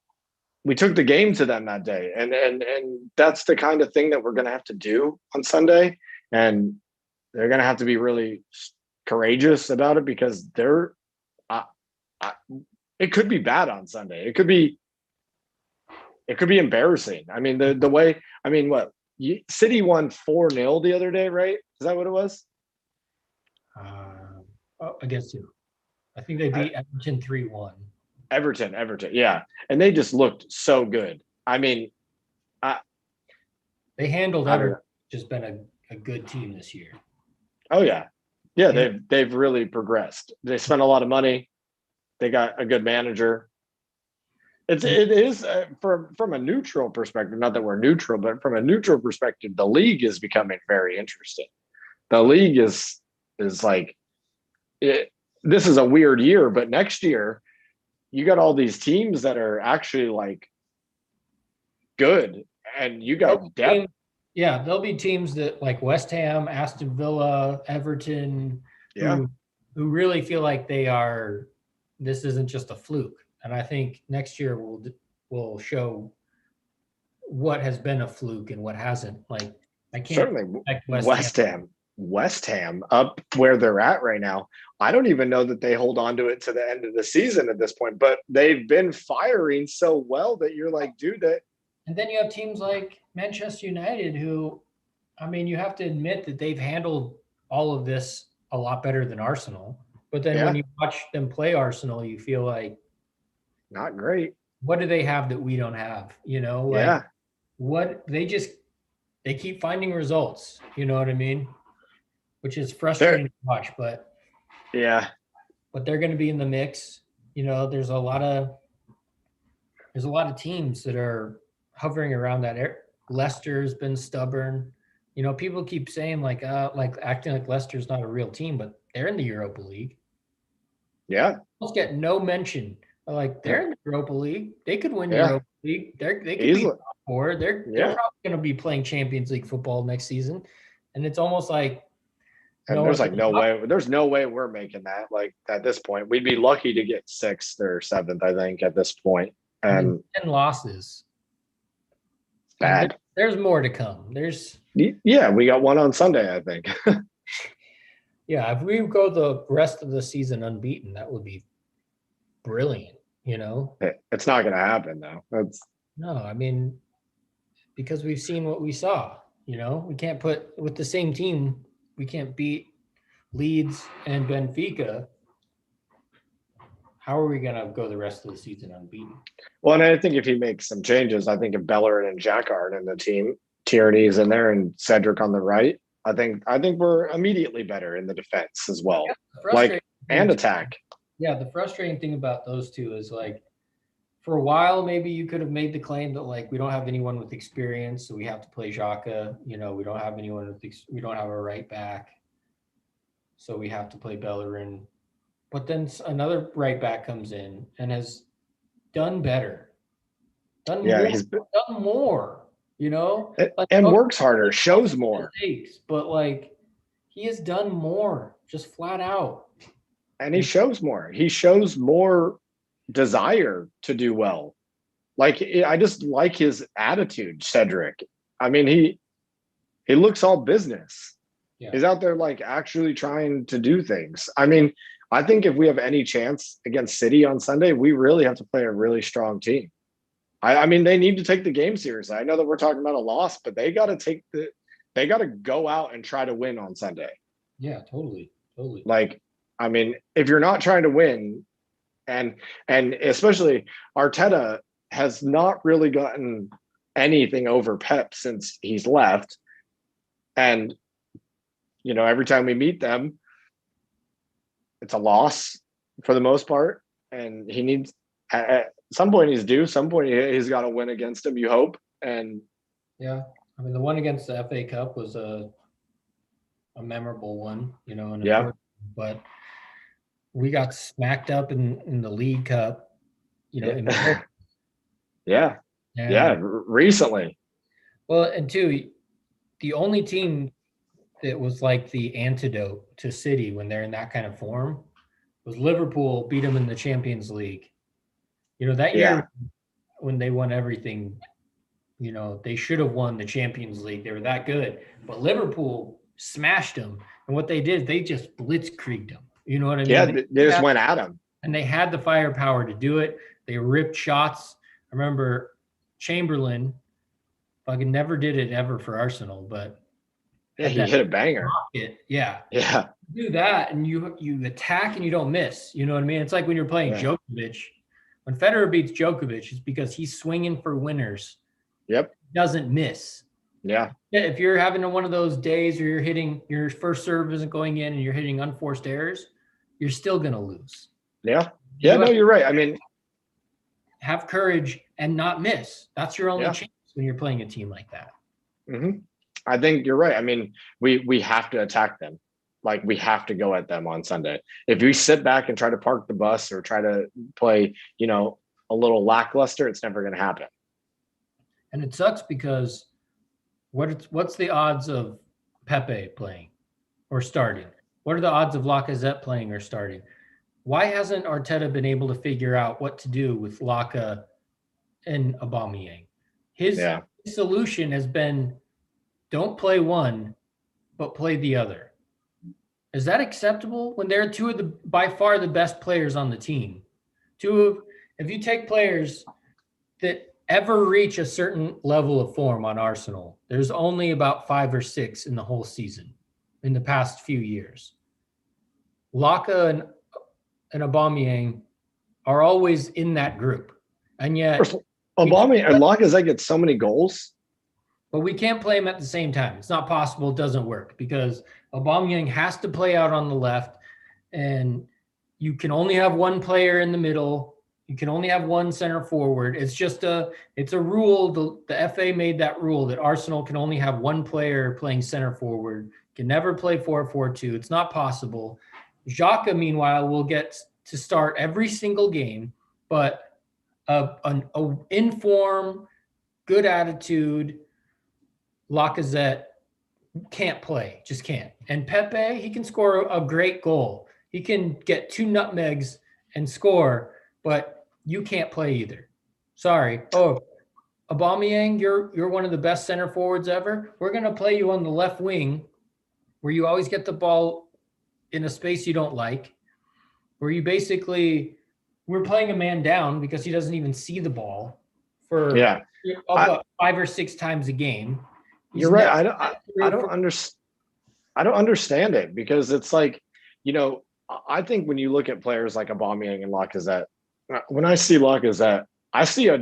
B: took the game to them that day. And that's the kind of thing that we're going to have to do on Sunday. And they're going to have to be really courageous about it because it could be bad on Sunday. It could be embarrassing. I mean, the way, I mean, City won 4-0 the other day, right? Is that what it was?
A: Against you. I think they beat Everton 3-1.
B: Everton, yeah. And they just looked so good. I mean,
A: they handled Everton. Just been a good team this year.
B: Oh yeah. Yeah, they've really progressed. They spent a lot of money. They got a good manager. It is from a neutral perspective, not that we're neutral, but from a neutral perspective, the league is becoming very interesting. The league is like this is a weird year, but next year you got all these teams that are actually like good and you got depth.
A: Yeah, there'll be teams that like West Ham, Aston Villa, Everton, who really feel like this isn't just a fluke. and I think next year will show what has been a fluke and what hasn't. Like I can't
B: Certainly,
A: expect West Ham.
B: West Ham up where they're at right now. I don't even know that they hold on to it to the end of the season at this point, but they've been firing so well that you're like, dude, that.
A: And then you have teams like Manchester United who, I mean, you have to admit that they've handled all of this a lot better than Arsenal. But then when
B: Yeah,
A: you watch them play Arsenal, you feel like,
B: not great.
A: what do they have that we don't have? You know, like
B: Yeah,
A: what they keep finding results. You know what I mean? Which is
B: they're
A: frustrating to watch,
B: yeah,
A: but they're going to be in the mix. You know, there's a lot of teams that are hovering around that. Leicester's been stubborn. You know, people keep saying like acting like Leicester's not a real team, but they're in the Europa League.
B: yeah,
A: Almost get no mention. Like they're in the Europa League. They could win
B: yeah,
A: Europa League. They could be
B: easily.
A: top four. They're
B: Yeah,
A: probably going to be playing Champions League football next season, and it's almost like no
B: and
A: one
B: there's like
A: really
B: no way. There's no way we're making that. Like at this point, we'd be lucky to get sixth or seventh. I think at this point,
A: I mean,
B: and
A: 10 losses, and
B: bad.
A: there's more to come.
B: Yeah, we got one on Sunday, I think.
A: Yeah, if we go the rest of the season unbeaten, that would be brilliant, you know?
B: It's not going to happen though. That's
A: No, I mean, because we've seen what we saw, you know? We can't put with the same team, we can't beat Leeds and Benfica. How are we going to go the rest of the season unbeaten?
B: well, and I think if he makes some changes, I think if Bellerin and Jack are in the team, Tierney's in there, and Cedric on the right, I think we're immediately better in the defense as well,
A: Yeah, the
B: like
A: frustrating
B: and
A: thing,
B: attack.
A: yeah, the frustrating thing about those two is like for a while, maybe you could have made the claim that like we don't have anyone with experience, so we have to play Xhaka. You know, we don't have anyone we don't have a right back, so we have to play Bellerin. But then another right back comes in and has done better, done
B: Yeah,
A: more,
B: he's
A: done more. You know, like
B: and
A: okay,
B: works harder, shows more,
A: mistakes, but like he has done more, just flat out.
B: and he shows more. He shows more desire to do well. Like I just like his attitude, Cedric. I mean, he looks all business.
A: Yeah,
B: He's out there like actually trying to do things. I mean, I think if we have any chance against City on Sunday, we really have to play a really strong team. I mean, they need to take the game seriously. I know that we're talking about a loss, but they got to go out and try to win on Sunday.
A: yeah, totally, totally.
B: Like, I mean, if you're not trying to win, and especially Arteta has not really gotten anything over Pep since he's left, and every time we meet them, it's a loss for the most part, and he needs at some point he's due. Some point he's got to win against him. You hope, and
A: Yeah, I mean the one against the FA Cup was a memorable one, you know, an
B: yeah,
A: important. But we got smacked up in the League Cup, you know,
B: yeah, yeah, yeah.
A: and
B: Recently,
A: well, and two, the only team that was like the antidote to City when they're in that kind of form was Liverpool. Beat them in the Champions League. You know that
B: yeah,
A: year when they won everything. You know they should have won the Champions League. They were that good, but Liverpool smashed them. And what they did, they just blitzkrieged them. You know what I
B: yeah.
A: mean?
B: They just went at him.
A: And they had the firepower to do it. They ripped shots. I remember Chamberlain fucking never did it ever for Arsenal, but
B: Yeah,
A: had
B: he
A: that
B: hit a banger.
A: rocket. Yeah.
B: Yeah,
A: Do that and you attack and you don't miss. You know what I mean? It's like when you're playing
B: yeah.
A: Djokovic. When Federer beats Djokovic, it's because he's swinging for winners.
B: Yep.
A: Doesn't miss.
B: Yeah.
A: If you're having one of those days where you're hitting your first serve isn't going in and you're hitting unforced errors, you're still going to lose.
B: Yeah. Yeah. No, you're right. I mean,
A: have courage and not miss. That's your only
B: yeah.
A: chance when you're playing a team like that.
B: Mm-hmm. I think you're right. I mean, we have to attack them. Like we have to go at them on Sunday. If we sit back and try to park the bus or try to play, a little lackluster, it's never going to happen.
A: And it sucks because what's the odds of Pepe playing or starting? What are the odds of Lacazette playing or starting? Why hasn't Arteta been able to figure out what to do with Laka and Aubameyang? His
B: Yeah.
A: solution has been don't play one, but play the other. Is that acceptable when they're two of the by far the best players on the team? If you take players that ever reach a certain level of form on Arsenal, there's only about 5 or 6 in the whole season in the past few years. Laka and Aubameyang are always in that group, and yet
B: Obama and Lacazette get so many goals.
A: but we can't play them at the same time. It's not possible. It doesn't work because Aubameyang has to play out on the left, and you can only have one player in the middle. You can only have one center forward. It's a rule. The FA made that rule that Arsenal can only have one player playing center forward. Can never play 4-4-2. It's not possible. Xhaka, meanwhile, will get to start every single game, but an inform, good attitude Lacazette can't play, just can't. And Pepe, he can score a great goal. He can get 2 nutmegs and score, but you can't play either. Sorry. Oh, Aubameyang, you're one of the best center forwards ever. We're going to play you on the left wing where you always get the ball in a space you don't like, where you basically we're playing a man down because he doesn't even see the ball for about 5 or 6 times a game.
B: You're right. I don't understand it because it's like, I think when you look at players like Aubameyang and Lacazette, when I see Lacazette, I see a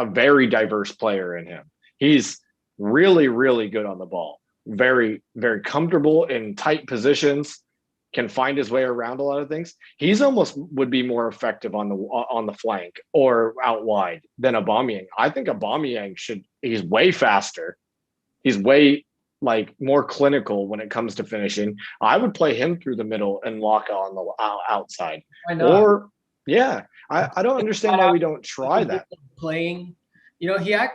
B: very diverse player in him. He's really, really good on the ball. Very, very comfortable in tight positions, can find his way around a lot of things. He's almost would be more effective on the flank or out wide than Aubameyang. I think Aubameyang he's way faster. He's way more clinical when it comes to finishing. I would play him through the middle and Laka on the outside.
A: Why not?
B: Or I don't understand why we don't try that.
A: Playing, I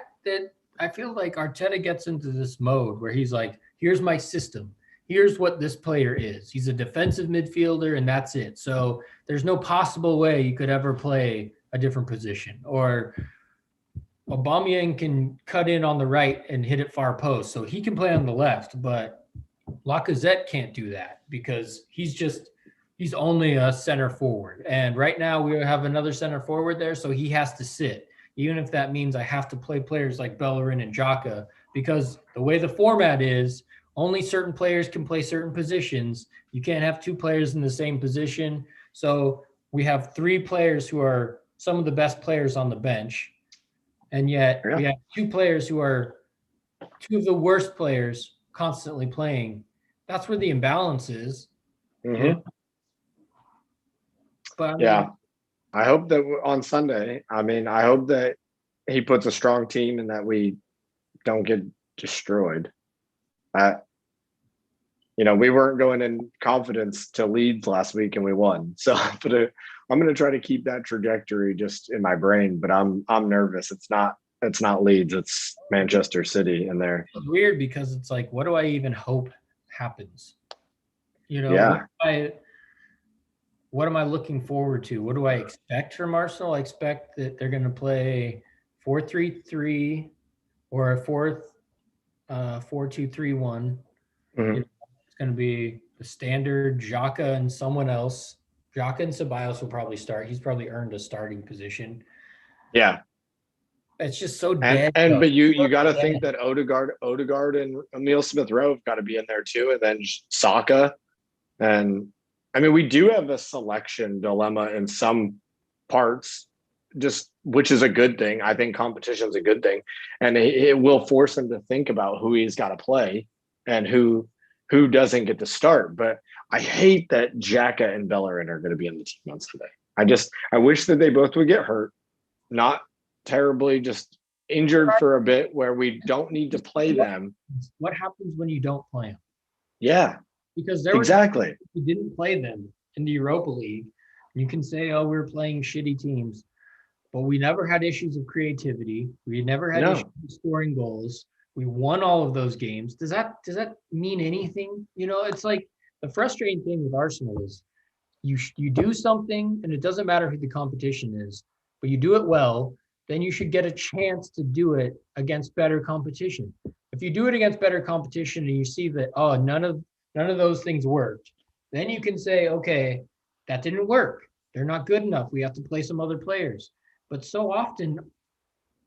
A: feel like Arteta gets into this mode where he's like, here's my system. Here's what this player is. He's a defensive midfielder and that's it. So there's no possible way you could ever play a different position. Or Aubameyang can cut in on the right and hit it far post. So he can play on the left, but Lacazette can't do that because he's only a center forward. And right now we have another center forward there, so he has to sit, even if that means I have to play players like Bellerin and Xhaka, because the way the format is, only certain players can play certain positions. You can't have 2 players in the same position. So we have 3 players who are some of the best players on the bench. And yet we have 2 players who are 2 of the worst players constantly playing. That's where the imbalance is.
B: Mm-hmm.
A: But
B: I hope that on Sunday, I hope that he puts a strong team and that we don't get destroyed. We weren't going in confidence to Leeds last week and we won. So I'm going to try to keep that trajectory just in my brain, but I'm nervous. It's not Leeds, it's Manchester City in there.
A: It's weird because it's like, what do I even hope happens? What am I looking forward to? What do I expect from Arsenal? I expect that they're going to play 4-3-3 or a 4-2-3-1.
B: Mm-hmm.
A: It's going to be the standard Xhaka and someone else. Xhaka and Ceballos will probably start. He's probably earned a starting position.
B: Yeah.
A: It's just so dead.
B: But you got to think that Odegaard and Emile Smith-Rowe have got to be in there too, and then Saka. And we do have a selection dilemma in some parts, which is a good thing. I think competition is a good thing, and it will force him to think about who he's got to play and who doesn't get to start. But I hate that Xhaka and Bellerin are going to be in the team on Sunday. I wish that they both would get hurt, not terribly, just injured for a bit where we don't need to play them.
A: What happens when you don't play them?
B: Yeah,
A: because there
B: exactly.
A: We didn't play them in the Europa League. You can say, "Oh, we're playing shitty teams," but we never had issues of creativity. We never had issues of scoring goals. We won all of those games. Does that mean anything? It's like the frustrating thing with Arsenal is you do something, and it doesn't matter who the competition is, but you do it well, then you should get a chance to do it against better competition. If you do it against better competition and you see that, oh, none of those things worked, then you can say, okay, that didn't work. They're not good enough. We have to play some other players. But so often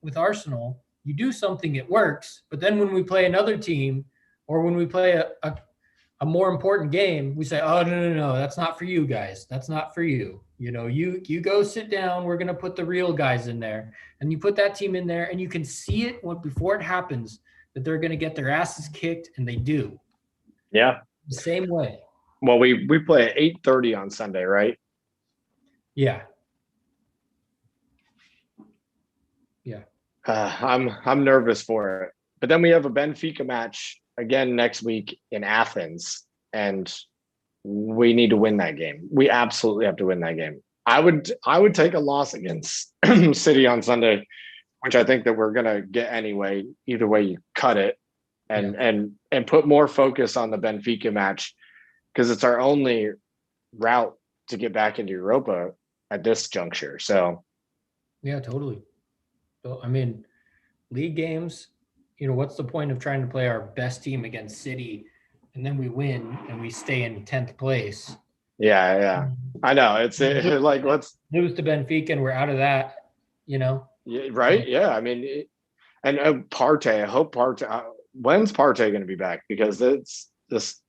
A: with Arsenal, you do something, it works, but then when we play another team or when we play a more important game, we say, oh, no, that's not for you guys. That's not for you. You go sit down. We're going to put the real guys in there. And you put that team in there, and you can see it before it happens that they're going to get their asses kicked, and they do.
B: Yeah.
A: The same way.
B: Well, we play at 8:30 on Sunday, right?
A: Yeah.
B: I'm nervous for it. But then we have a Benfica match again next week in Athens, and we need to win that game. We absolutely have to win that game. I would take a loss against City on Sunday, which I think that we're gonna get anyway. Either way, you cut it and put more focus on the Benfica match because it's our only route to get back into Europa at this juncture. So
A: yeah, totally. So, I mean, league games, what's the point of trying to play our best team against City and then we win and we stay in 10th place?
B: Yeah. I know. It's like, let's
A: lose to Benfica and we're out of that,
B: Yeah, right. Yeah. I mean, and Partey, I hope Partey, when's Partey going to be back? Because it's just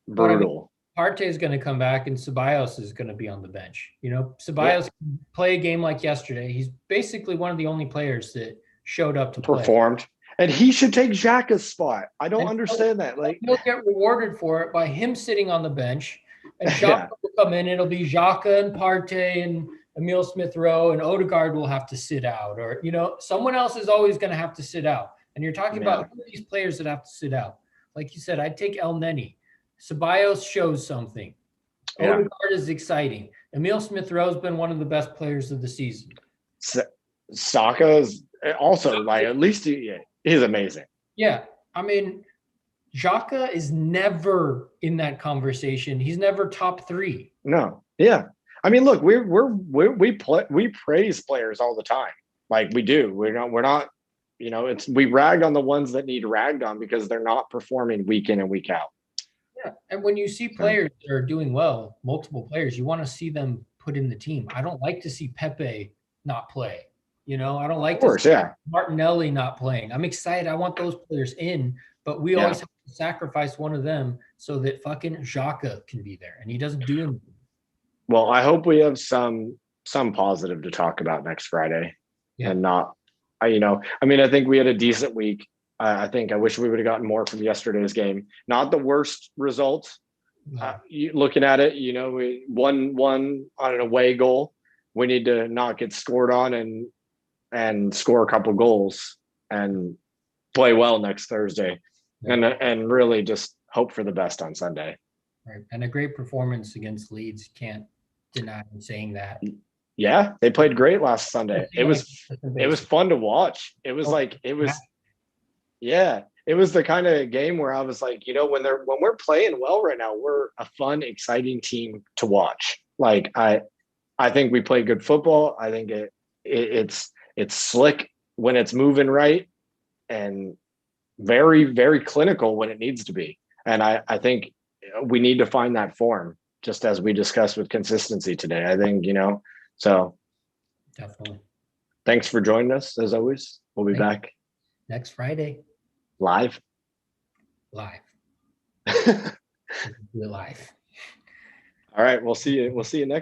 B: brutal.
A: Partey is going to come back and Ceballos is going to be on the bench. Ceballos can play a game like yesterday. He's basically one of the only players that showed up to
B: performed. And he should take Xhaka's spot. I don't understand that. Like,
A: he'll get rewarded for it by him sitting on the bench. And Xhaka will come in. It'll be Xhaka and Partey and Emile Smith-Rowe, and Odegaard will have to sit out. Or, someone else is always going to have to sit out. And you're talking about who are these players that have to sit out. Like you said, I'd take El Neni. Ceballos shows something. Odegaard is exciting. Emile Smith-Rowe's been one of the best players of the season.
B: Saka is also, like, at least he's amazing.
A: Yeah. I mean, Xhaka is never in that conversation. He's never top 3.
B: No. Yeah. I mean, look, we praise players all the time. Like we do. We're not, we rag on the ones that need ragged on because they're not performing week in and week out.
A: Yeah. And when you see players that are doing well, multiple players, you want to see them put in the team. I don't like to see Pepe not play. I don't like to see Martinelli not playing. I'm excited. I want those players in, but we always have to sacrifice one of them so that fucking Xhaka can be there, and he doesn't do anything.
B: Well, I hope we have some positive to talk about next Friday, and not, I think we had a decent week. I wish we would have gotten more from yesterday's game. Not the worst result. No. Looking at it, we won on an away goal. We need to not get scored on and score a couple goals and play well next Thursday, and really just hope for the best on Sunday.
A: Right, and a great performance against Leeds. Can't deny saying that.
B: Yeah, they played great last Sunday. It was fun to watch. It was it was the kind of game where I was like, when we're playing well right now, we're a fun, exciting team to watch. Like I think we play good football. I think it's slick when it's moving right, and very, very clinical when it needs to be. And I think we need to find that form, just as we discussed with consistency today. I think, so
A: definitely.
B: Thanks for joining us as always. We'll be back
A: next Friday.
B: Live.
A: We're live.
B: All right. We'll see you next.